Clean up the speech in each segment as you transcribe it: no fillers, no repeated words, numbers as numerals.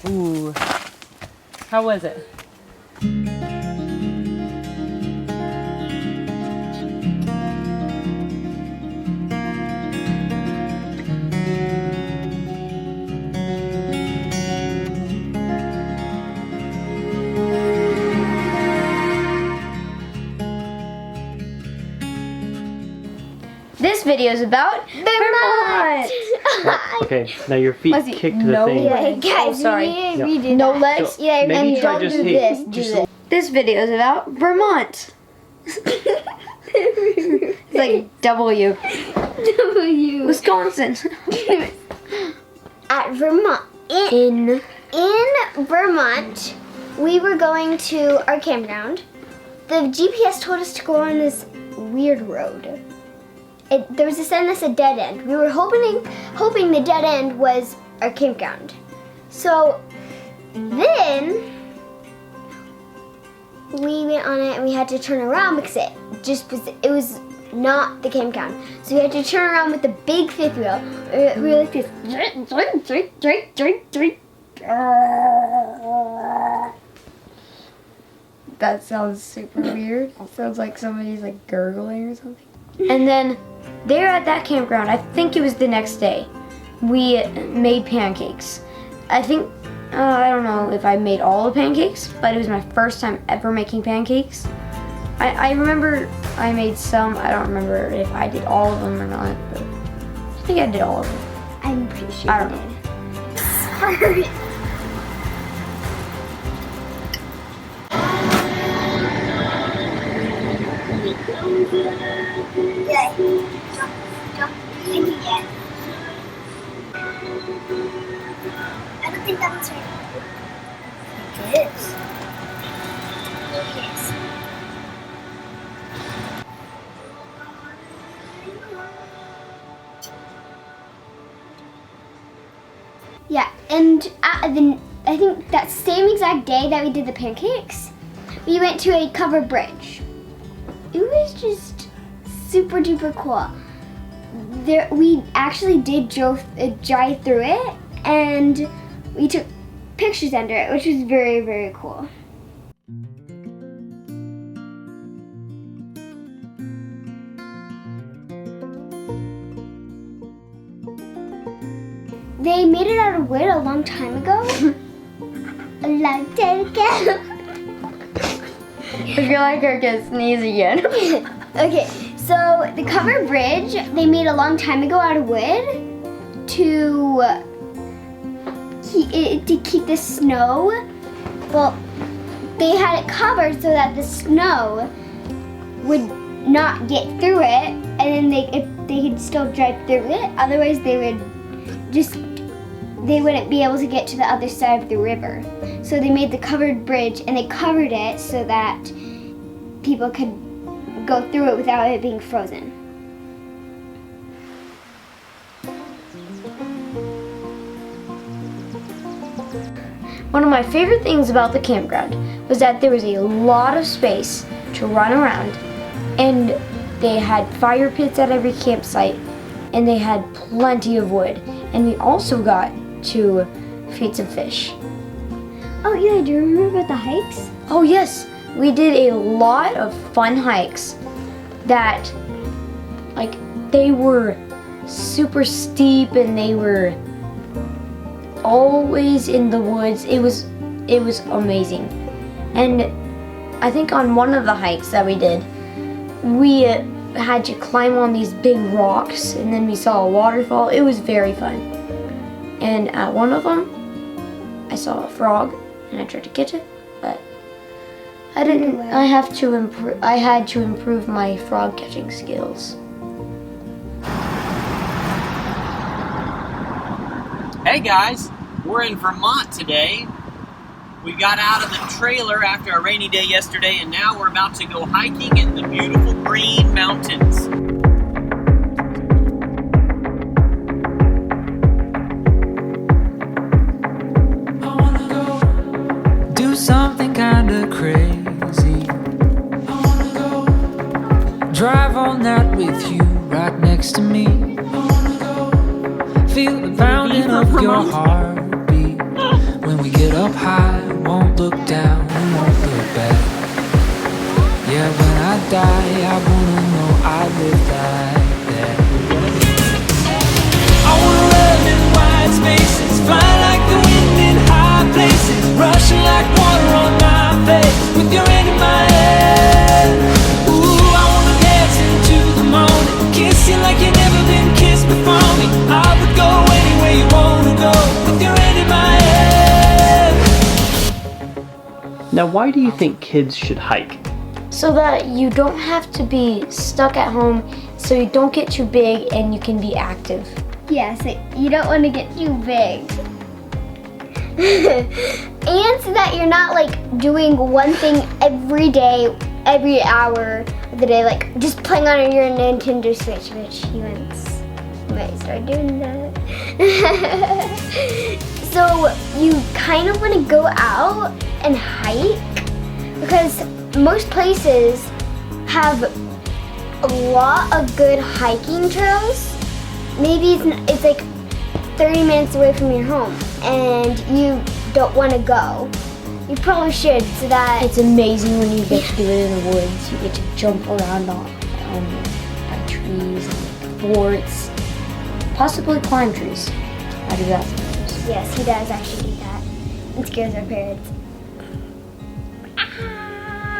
Ooh. How was it? This video is about Vermont. Okay, now your feet kick to the thing. Yeah, guys, sorry. No legs. So, yeah, maybe and try don't just do hey, this. just Do this. This video is about Vermont. It's like W. Wisconsin. At Vermont. In Vermont, we were going to our campground. The GPS told us to go on this weird road. There was a sign that said dead end. We were hoping the dead end was our campground. So then we went on it and we had to turn around because it was not the campground. So we had to turn around with the big fifth wheel. We were like this. That sounds super weird. It sounds like somebody's like gurgling or something. And then there at that campground, I think it was the next day, we made pancakes. I think, I don't know if I made all the pancakes, but it was my first time ever making pancakes. I remember I made some. I don't remember if I did all of them or not, but I think I did all of them. I'm pretty sure. I don't know. I don't think that one's right. It is. It is. Yeah, and I think that same exact day that we did the pancakes, we went to a covered bridge. It was just super duper cool. We actually did drive through it, and we took pictures under it, which was very, very cool. They made it out of wood a long time ago. A long time ago. I feel like I could sneeze again. Okay, so the covered bridge they made a long time ago out of wood to keep the snow. Well, they had it covered so that the snow would not get through it, and then they could still drive through it. Otherwise, they wouldn't be able to get to the other side of the river. So they made the covered bridge and they covered it so that people could go through it without it being frozen. One of my favorite things about the campground was that there was a lot of space to run around, and they had fire pits at every campsite, and they had plenty of wood, and we also got to feed some fish. Oh yeah, do you remember about the hikes? Oh yes, we did a lot of fun hikes that, like, they were super steep and they were always in the woods. It was amazing. And I think on one of the hikes that we did, we had to climb on these big rocks, and then we saw a waterfall. It was very fun. And at one of them, I saw a frog, and I tried to catch it, but I didn't. I had to improve my frog catching skills. Hey guys, we're in Vermont today. We got out of the trailer after a rainy day yesterday, and now we're about to go hiking in the beautiful Green Mountains. Do something kinda crazy. Drive all night with you right next to me. Feel the pounding of your heartbeat when we get up high, won't look down, won't look back. Yeah, when I die, I wanna know I lived like that. I wanna run in wide spaces, fly like the wind in high places, rushing like water on my face, with your hand in my head. Ooh, I wanna dance into the morning, kiss you like you've never been kissed before me. I would go anywhere you wanna go, with your hand in my head. Now, why do you think kids should hike? So that you don't have to be stuck at home, so you don't get too big and you can be active. Yeah, so you don't want to get too big. And so that you're not like doing one thing every day, every hour of the day, like just playing on your Nintendo Switch, which you might start doing that. So you kind of want to go out and hike because most places have a lot of good hiking trails. Maybe it's like 30 minutes away from your home and you don't want to go. You probably should, so that It's amazing when you get to do it in the woods. You get to jump around on by trees and forts, possibly climb trees. I do that sometimes. Yes, he does actually do that. It scares our parents.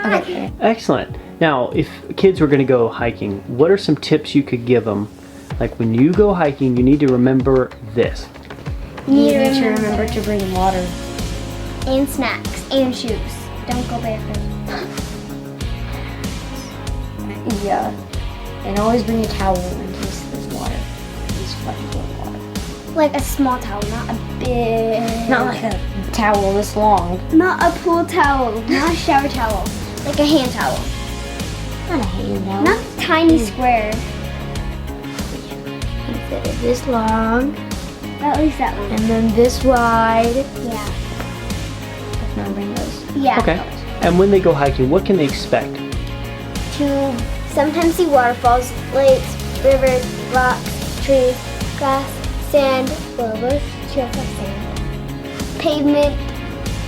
Okay. Excellent. Now, if kids were going to go hiking, what are some tips you could give them? Like when you go hiking, you need to remember this. You need to remember to bring water. And snacks and shoes. Don't go barefoot. Yeah. And always bring a towel in case there's water. Please flush the water. Like a small towel, not a big. Not like a towel this long. Not a pool towel, not a shower towel. Like a hand towel. Not a hand towel. Not tiny square. Instead of this long. At least that one. And then this wide. Yeah. Let's not bring those. Yeah. Okay. And when they go hiking, what can they expect? To sometimes see waterfalls, lakes, rivers, rocks, trees, grass, sand, boulders, trails of sand, pavement.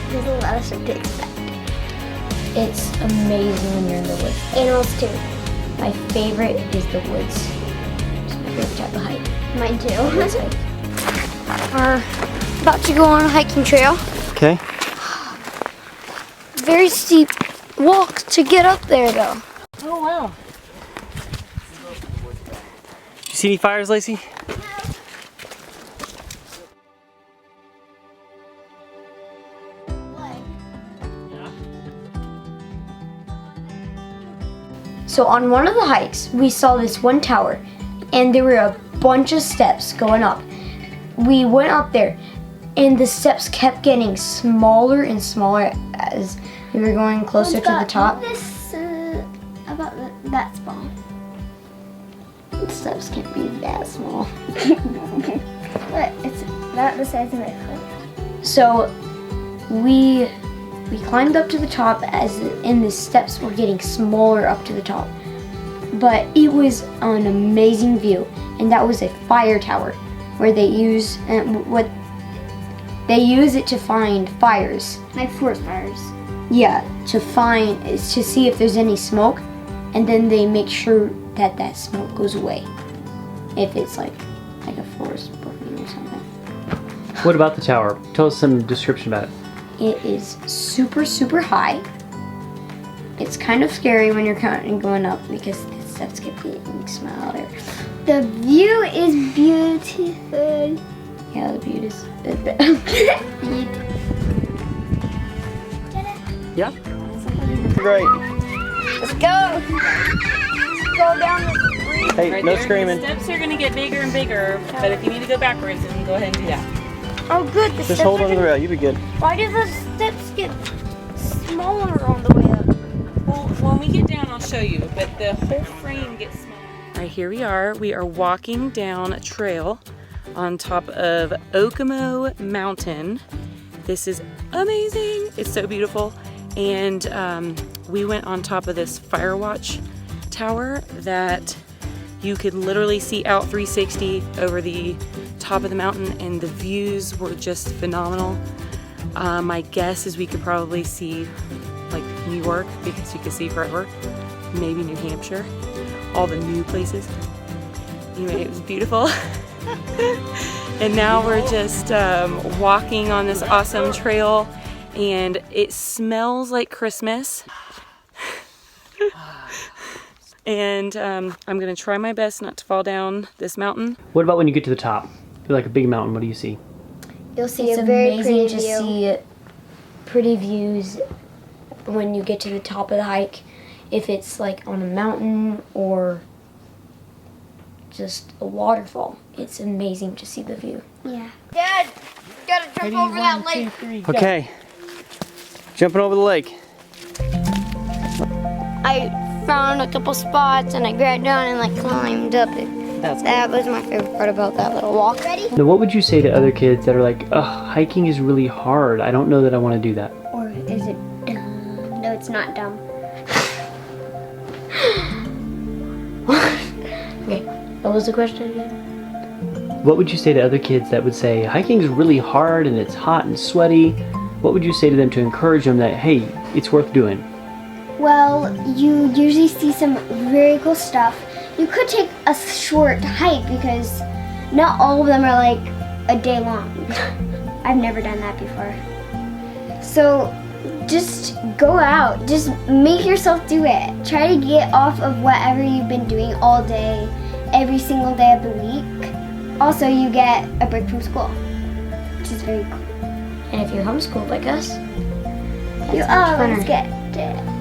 There's a lot of stuff to expect. It's amazing when you're in the woods. Animals too. My favorite is the woods. It's my favorite type of hike. Mine too. We're about to go on a hiking trail. Okay. Very steep walk to get up there though. Oh, wow. You see any fires, Lacey? So on one of the hikes, we saw this one tower and there were a bunch of steps going up. We went up there and the steps kept getting smaller and smaller as we were going closer to the top. About that small. The steps can't be that small. But it's not the size of my foot. So we climbed up to the top and the steps were getting smaller up to the top. But it was an amazing view, and that was a fire tower where they use it to find fires. Like forest fires. Yeah, to see if there's any smoke, and then they make sure that that smoke goes away. If it's like a forest burning or something. What about the tower? Tell us some description about it. It is super, super high. It's kind of scary when you're going up because the steps keep getting smaller. The view is beautiful. Yeah, the view is Yeah? Great. Let's go! Let's go down this street. Hey, Right no there. screaming. The steps are going to get bigger and bigger, but if you need to go backwards, then go ahead and do that. Oh good, the Just steps hold are on to the rail, you'll be good. Why do the steps get smaller on the way up? Well, when we get down, I'll show you, but the whole frame gets smaller. All right, here we are. We are walking down a trail on top of Okemo Mountain. This is amazing. It's so beautiful. And we went on top of this fire watch tower that you could literally see out 360 over the top of the mountain, and the views were just phenomenal. My guess is we could probably see like New York because you could see forever. Maybe New Hampshire. All the new places. Anyway, it was beautiful. And now we're just walking on this awesome trail, and it smells like Christmas. And I'm gonna try my best not to fall down this mountain. What about when you get to the top? You're like a big mountain, what do you see? You'll see It's a very amazing pretty to view. see pretty views when you get to the top of the hike. If it's like on a mountain or just a waterfall, it's amazing to see the view. Yeah. Dad, you gotta jump over that lake. Okay. Jumping over the lake. I found a couple spots and I grabbed down and like climbed up it. That was my favorite part about that little walk. Ready? Now, what would you say to other kids that are like, ugh, hiking is really hard. I don't know that I want to do that. Or is it dumb? No, it's not dumb. Okay, what was the question again? What would you say to other kids that would say, hiking is really hard and it's hot and sweaty? What would you say to them to encourage them that, hey, it's worth doing? Well, you usually see some very cool stuff. You could take a short hike because not all of them are like a day long. I've never done that before. So just go out. Just make yourself do it. Try to get off of whatever you've been doing all day, every single day of the week. Also, you get a break from school, which is very cool. And if you're homeschooled like us, You that's much always funner. get it.